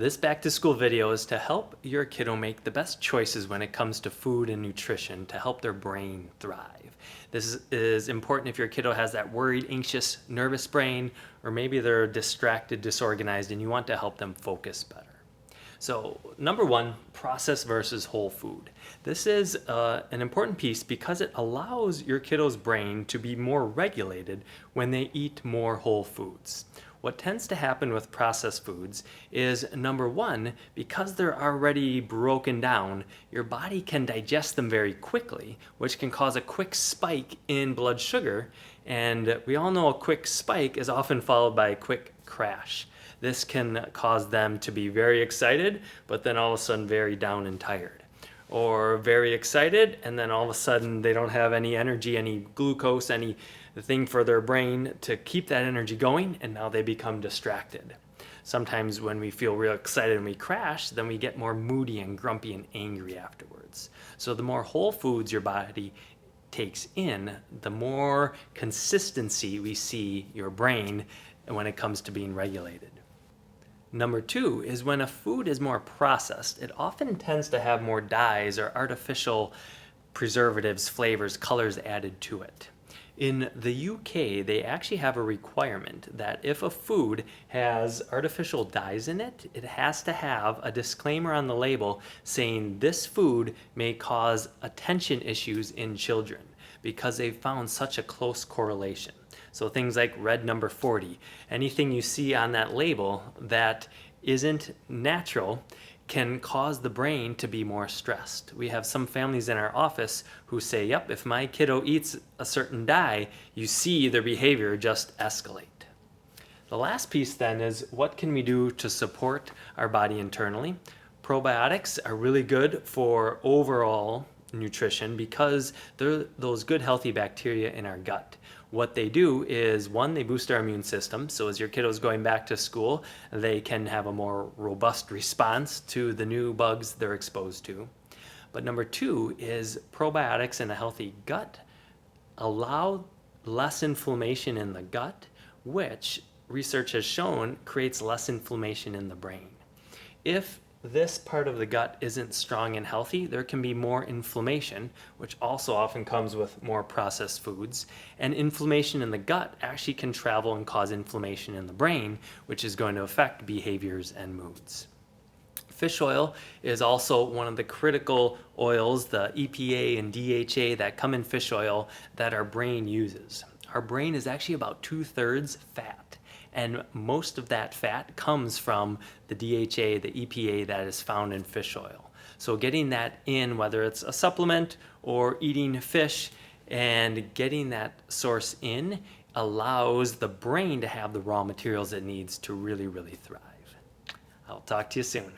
This back to school video is to help your kiddo make the best choices when it comes to food and nutrition to help their brain thrive. This is important if your kiddo has that worried, anxious, nervous brain, or maybe they're distracted, disorganized, and you want to help them focus better. So, number one, processed versus whole food. This is an important piece because it allows your kiddo's brain to be more regulated when they eat more whole foods. What tends to happen with processed foods is, number one, because they're already broken down, your body can digest them very quickly, which can cause a quick spike in blood sugar. And we all know a quick spike is often followed by a quick crash. This can cause them to be very excited, but then all of a sudden very down and tired. Or very excited, and then all of a sudden they don't have any energy, any glucose, any thing for their brain to keep that energy going, and now they become distracted. Sometimes when we feel real excited and we crash, then we get more moody and grumpy and angry afterwards. So the more whole foods your body takes in, the more consistency we see your brain when it comes to being regulated. Number two is when a food is more processed, it often tends to have more dyes or artificial preservatives, flavors, colors added to it. In the UK, they actually have a requirement that if a food has artificial dyes in it, it has to have a disclaimer on the label saying this food may cause attention issues in children because they've found such a close correlation. So things like red number 40, anything you see on that label that isn't natural can cause the brain to be more stressed. We have some families in our office who say, yep, if my kiddo eats a certain dye, you see their behavior just escalate. The last piece then is what can we do to support our body internally? Probiotics are really good for overall nutrition because they're those good healthy bacteria in our gut. What they do is, one, they boost our immune system. So as your kiddo's going back to school, they can have a more robust response to the new bugs they're exposed to. But number two is probiotics in a healthy gut allow less inflammation in the gut, which research has shown creates less inflammation in the brain. If this part of the gut isn't strong and healthy, there can be more inflammation, which also often comes with more processed foods. And inflammation in the gut actually can travel and cause inflammation in the brain, which is going to affect behaviors and moods. Fish oil is also one of the critical oils, the EPA and DHA that come in fish oil that our brain uses. Our brain is actually about 2/3 fat. And most of that fat comes from the DHA, the EPA that is found in fish oil. So getting that in, whether it's a supplement or eating fish, and getting that source in allows the brain to have the raw materials it needs to really, really thrive. I'll talk to you soon.